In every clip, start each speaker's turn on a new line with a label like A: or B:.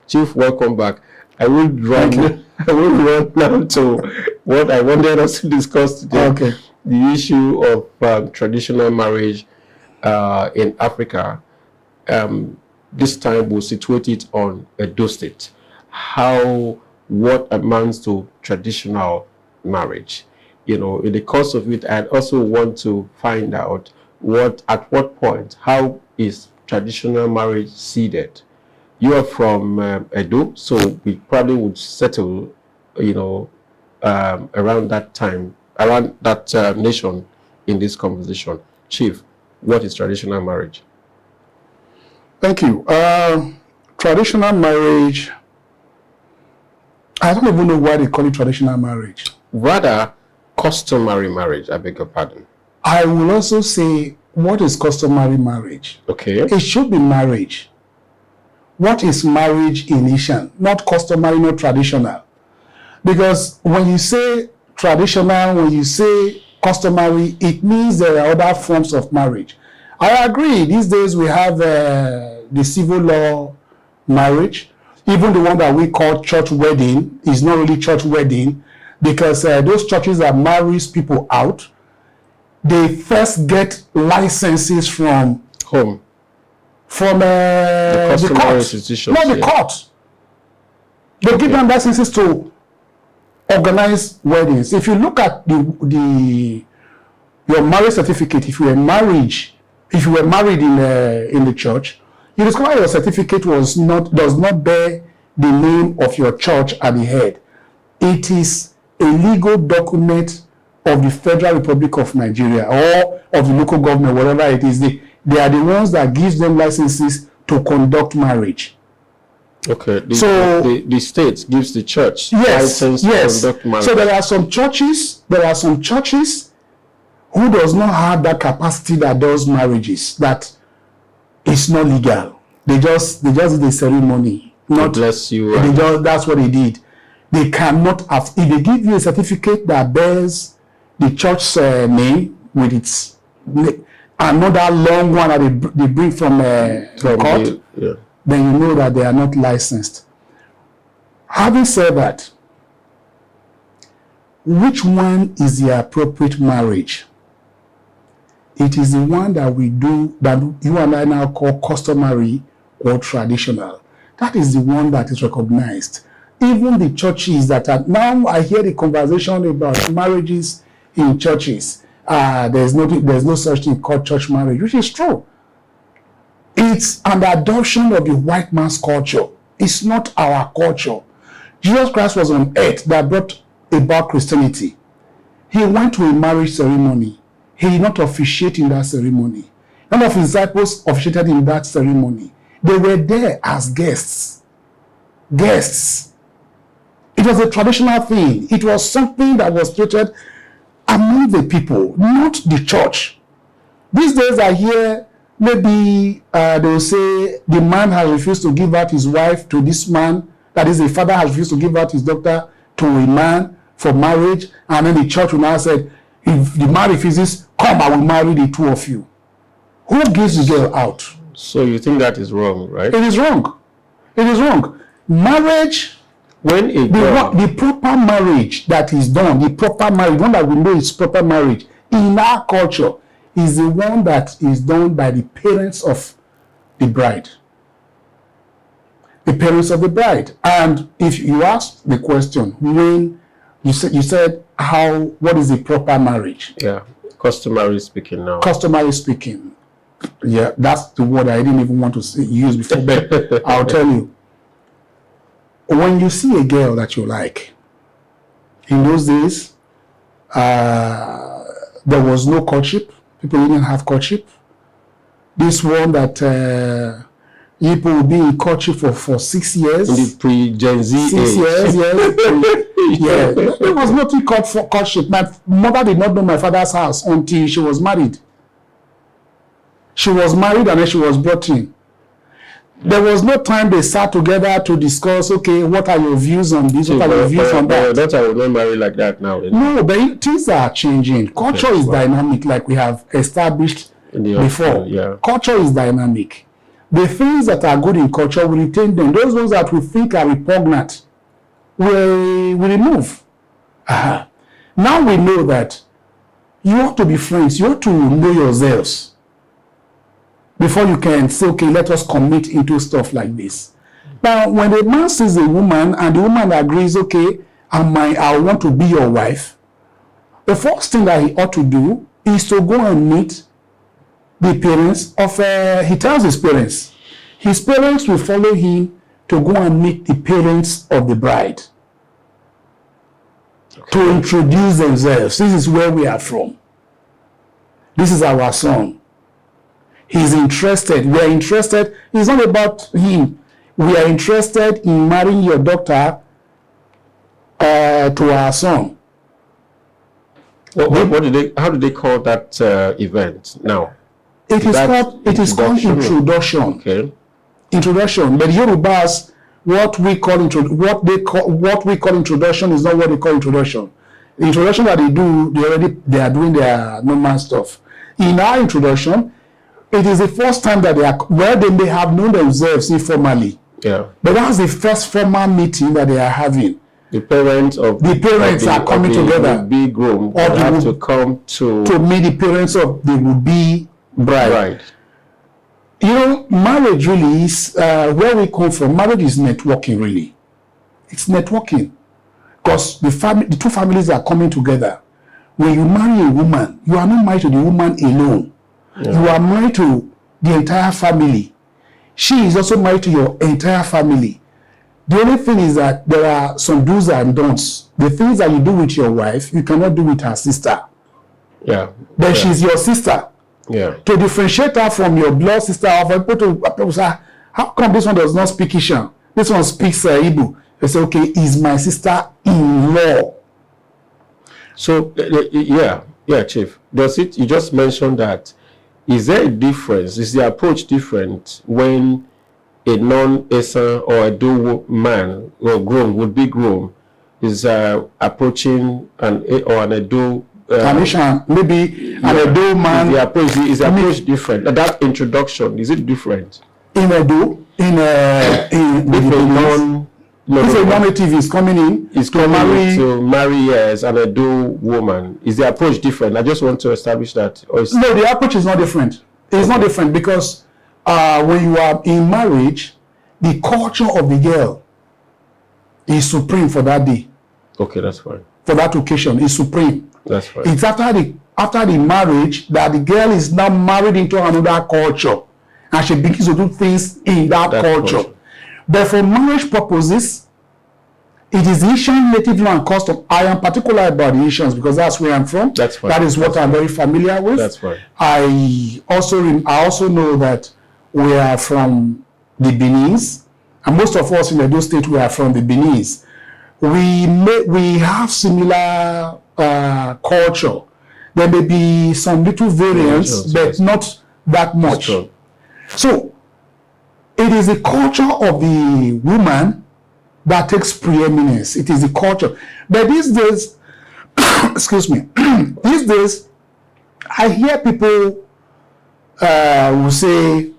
A: Chief, welcome back. I will run now to what I wanted us to discuss today.
B: Okay.
A: The issue of traditional marriage in Africa. This time we'll situate it on Edo State. What amounts to traditional marriage? You know, in the course of it, I'd also want to find out at what point, how is traditional marriage seeded? You are from Edo, so we probably would settle, you know, around that time, around that nation in this conversation. Chief, what is traditional marriage?
B: Thank you. Traditional marriage, I don't even know why they call it traditional marriage.
A: Rather, customary marriage, I beg your pardon.
B: I will also say, what is customary marriage?
A: Okay.
B: It should be marriage. What is marriage in Asian? Not customary, not traditional. Because when you say traditional, when you say customary, it means there are other forms of marriage. I agree. These days we have the civil law marriage. Even the one that we call church wedding is not really church wedding, because those churches that marries people out, they first get licenses from
A: home,
B: from the court,
A: institutions,
B: not the court. They give them licenses to organize weddings. If you look at your marriage certificate, if you were married in the church, you discover your certificate does not bear the name of your church at the head. It is a legal document of the Federal Republic of Nigeria or of the local government, whatever it is. They are the ones that gives them licenses to conduct marriage.
A: Okay. The state gives the church license to conduct marriage.
B: So there are some churches who does not have that capacity that does marriages, that is not legal. They just did the ceremony. Not
A: bless you.
B: That's what they did. They cannot have, if they give you a certificate that bears the church's name with its another long one that they bring from the court, then you know that they are not licensed. Having said that, which one is the appropriate marriage? It is the one that we do, that you and I now call customary or traditional. That is the one that is recognized. Even the churches that are, now I hear the conversation about marriages in churches. There's no such thing called church marriage, which is true. It's an adoption of the white man's culture. It's not our culture. Jesus Christ was on earth that brought about Christianity. He went to a marriage ceremony. He did not officiate in that ceremony. None of his disciples officiated in that ceremony. They were there as guests. Guests. It was a traditional thing. It was something that was created among the people, not the church. These days I hear maybe they will say the man has refused to give out his wife to this man. That is, the father has refused to give out his daughter to a man for marriage. And then the church will now say, if the man refuses, come, I will marry the two of you. Who gives the girl out?
A: So you think that is wrong, right?
B: It is wrong. It is wrong. Marriage,
A: when
B: the proper marriage that is done, the proper marriage, one that we know is proper marriage in our culture, is the one that is done by the parents of the bride. The parents of the bride. And if you ask the question, when you said what is the proper marriage?
A: Yeah, customary speaking now.
B: Customary speaking. Yeah, that's the word I didn't even want to use before, but I'll tell you. When you see a girl that you like, in those days, there was no courtship. People didn't have courtship. This one that people will be in courtship for 6 years.
A: In the pre-Gen Z
B: 6
A: age.
B: years, yeah. There was nothing called for courtship. My mother did not know my father's house until she was married. She was married and then she was brought in. There was no time they sat together to discuss, okay, what are your views on this, what are your views on that?
A: Your daughter will not marry like that now.
B: No, but things are changing. Culture is dynamic, like we have established before.
A: Yeah.
B: Culture is dynamic. The things that are good in culture, we retain them. Those ones that we think are repugnant, we remove. Now we know that you ought to be friends. You ought to know yourselves before you can say, okay, let us commit into stuff like this. Now, when the man sees a woman and the woman agrees, okay, I want to be your wife, the first thing that he ought to do is to go and meet the parents of, he tells his parents. His parents will follow him to go and meet the parents of the bride. Okay. To introduce themselves. This is where we are from. This is our son. He's interested. We are interested. It's not about him. We are interested in marrying your daughter to our son.
A: How do they call that event now?
B: It is called introduction. Okay. Introduction. But Yorubas, what we call introduction is not what they call introduction. The introduction that they do, they are doing their normal stuff. In our introduction, it is the first time that they may have known themselves informally. Yeah. But that's the first formal meeting that they are having.
A: The parents are
B: coming together.
A: Be groom. Or they have to come to
B: meet the parents of the would-be bride. Right. You know, marriage really is where we come from. Marriage is networking, really. It's networking. Because the two families are coming together. When you marry a woman, you are not married to the woman alone. Yeah. You are married to the entire family. She is also married to your entire family. The only thing is that there are some do's and don'ts. The things that you do with your wife, you cannot do with her sister.
A: Yeah.
B: But she's your sister.
A: Yeah.
B: To differentiate her from your blood sister, people say, how come this one does not speak Ishan? This one speaks Igbo. They say, okay, is my sister-in-law.
A: So, yeah, Chief. You just mentioned that. Is there a difference? Is the approach different when a non-Esan or a do man or groom, would-be groom, is approaching an Edo
B: maybe an Edo man?
A: Is the approach different? That introduction, is it different?
B: In Edo, if a non-native is coming in,
A: to marry as an Edo woman, is the approach different? I just want to establish that.
B: No, the approach is not different. It's not different because when you are in marriage, the culture of the girl is supreme for that day.
A: Okay, that's fine.
B: For that occasion, is supreme.
A: That's fine.
B: It's after the marriage that the girl is now married into another culture, and she begins to do things in that culture. But for marriage purposes, it is Asian native law and custom. I am particular about the Asians because that's where I'm from.
A: That's fine.
B: That is what I'm very familiar with.
A: That's fine.
B: I also know that we are from the Benin's, and most of us in Edo State, we are from the Benin's. We have similar culture. There may be some little variance, but not that much. So it is the culture of the woman that takes preeminence. It is the culture. But these days, excuse me, these days, I hear people who say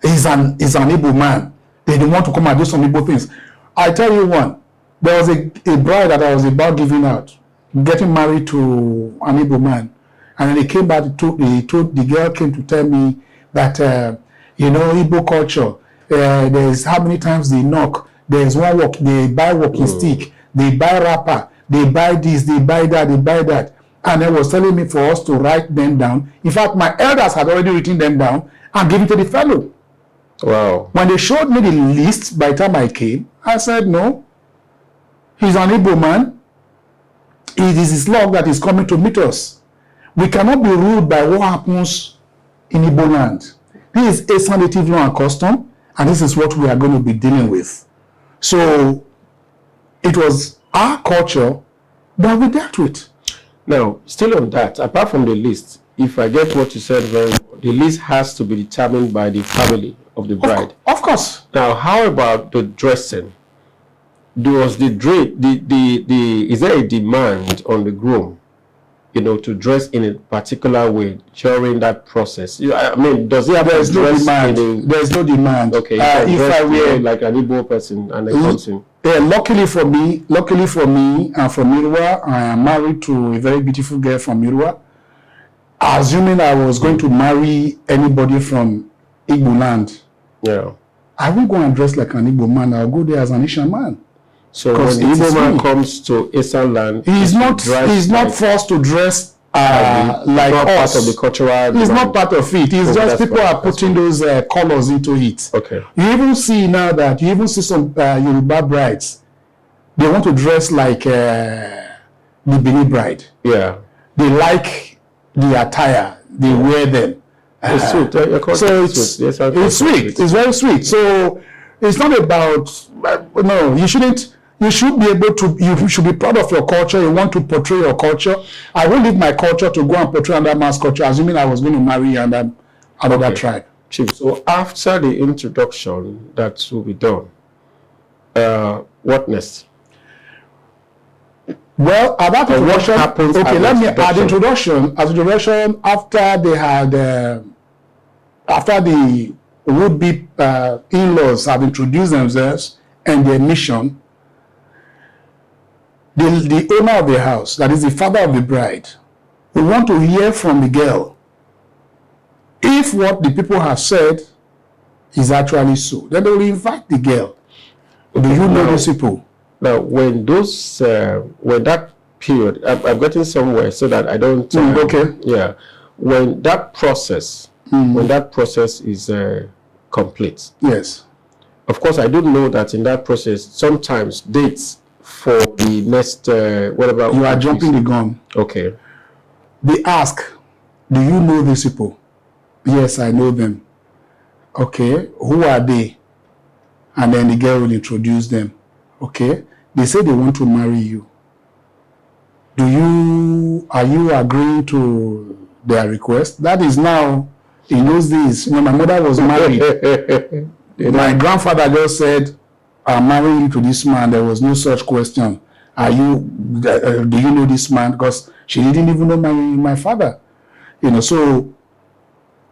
B: he's an Igbo man. They don't want to come and do some Igbo things. I tell you one, there was a bride that I was about giving out, getting married to an Igbo man. And then they came back, the girl came to tell me that, Igbo culture, there's how many times they knock, there's one walk, they buy walking stick, they buy wrapper, they buy this, they buy that, they buy that. And they was telling me for us to write them down. In fact, my elders had already written them down and given to the fellow.
A: Wow.
B: When they showed me the list, by the time I came, I said, no, he's an Igbo man. It is his luck that is coming to meet us. We cannot be ruled by what happens in Igbo land. This is a native law and custom, and this is what we are going to be dealing with. So it was our culture that we dealt with.
A: Now, still on that, apart from the list, if I get what you said very well, the list has to be determined by the family of the bride.
B: Of course.
A: Now, how about the dressing? Was is there a demand on the groom to dress in a particular way during that process? I mean, does he have
B: There's
A: to
B: no
A: dress
B: demand. There's no demand.
A: Okay,
B: if I were
A: like an Igbo person and then comes in.
B: Luckily for me, and from Irua, I am married to a very beautiful girl from Irua. Assuming I was going to marry anybody from Igbo land,
A: yeah,
B: I won't go and dress like an Igbo man. I'll go there as an Asian man.
A: So when the Igbo man comes to Asian land,
B: he's not forced to dress like
A: not
B: us.
A: Part of the cultural.
B: It's not part of it. It's just people are putting those colors into it.
A: Okay.
B: You even see now that some Yoruba brides, they want to dress like the Benin bride.
A: Yeah.
B: They like the attire. They wear them.
A: It's sweet.
B: So it's sweet. It's very sweet. So it's not about no. You shouldn't. You should be able to. You should be proud of your culture. You want to portray your culture. I won't leave my culture to go and portray another man's culture, assuming I was going to marry another tribe.
A: Chief. So after the introduction that will be done, what next?
B: Well, at that introduction,
A: what happens?
B: Okay, let me add introduction. As introduction, after they had, after the would-be in-laws have introduced themselves and their mission, the owner of the house, that is the father of the bride, will want to hear from the girl if what the people have said is actually so. Then they will invite the girl. Do you know those people?
A: Now, when that period, I'm getting somewhere so that I don't.
B: Okay.
A: Yeah, when that process is complete.
B: Yes.
A: Of course, I do know that in that process, sometimes dates for the next whatever.
B: You are jumping the gun.
A: Okay.
B: They ask, "Do you know these people?" Yes, I know them. Okay, who are they? And then the girl will introduce them. Okay, they say they want to marry you. Are you agreeing to their request? That is now, in those days, when my mother was married, my grandfather just said, "I'm marrying you to this man." There was no such question. Do you know this man? Because she didn't even know my father. So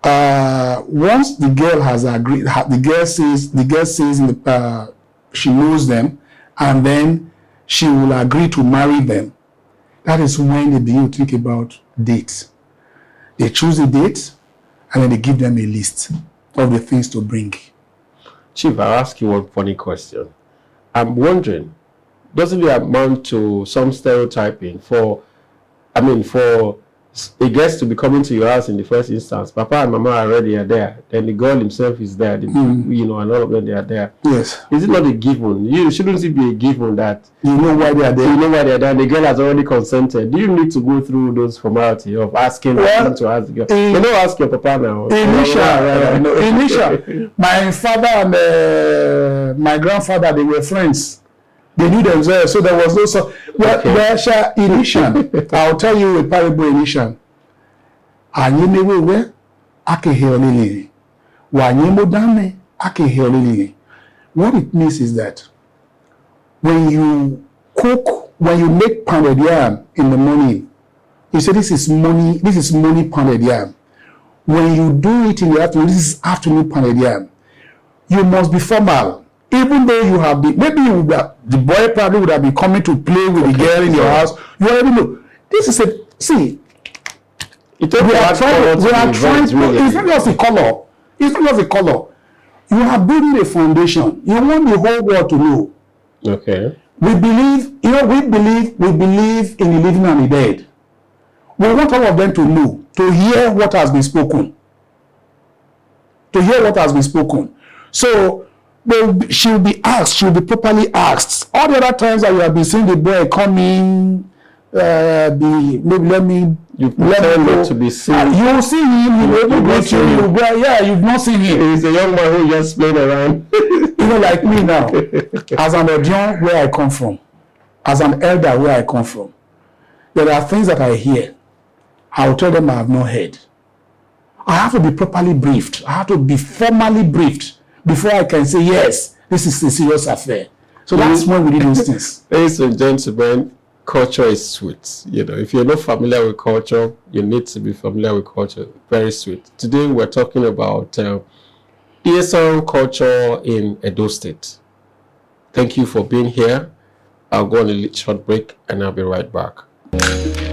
B: once the girl has agreed, the girl says she knows them, and then she will agree to marry them. That is when they begin to think about dates. They choose a date, and then they give them a list of the things to bring.
A: Chief, I'll ask you one funny question. I'm wondering, doesn't it amount to some stereotyping for a guest to be coming to your house in the first instance? Papa and Mama already are there. Then the girl himself is there. And all of them, they are there.
B: Yes.
A: Is it not a given? Shouldn't it be a given that
B: you know why they are there?
A: You know why they are there. And the girl has already consented. Do you need to go through those formalities of asking to ask the girl? You don't ask your papa now.
B: Initial. My father and my grandfather, they were friends. They knew themselves, so there was no so. Well, initial. I'll tell you a parable initial. Anyemewe akeheolili. Wanyemodame akeheolili. What it means is that when you make pounded yam in the morning, you say this is morning pounded yam. When you do it in the afternoon, this is afternoon pounded yam. You must be formal. Even though you have been, maybe the boy probably would have been coming to play with the girl in your house. You already know. This is we are trying to, it's not just the color. It's not just the color. You are building a foundation. You want the whole world to know.
A: Okay.
B: We believe in the living and the dead. We want all of them to know, to hear what has been spoken. So, she'll be asked, she'll be properly asked. All the other times that you have been seeing the boy coming,
A: you pretend to be seen.
B: You will see him, you've not seen him.
A: He's a young man who just playing around.
B: Like me now, as an Odion where I come from, as an elder where I come from, there are things that I hear. I will tell them I have not heard. I have to be properly briefed. I have to be formally briefed before I can say, yes, this is a serious affair. So that's when we do those things.
A: Ladies and gentlemen, culture is sweet. You know, if you're not familiar with culture, you need to be familiar with culture. Very sweet. Today we're talking about ESL culture in Edo State. Thank you for being here. I'll go on a short break and I'll be right back.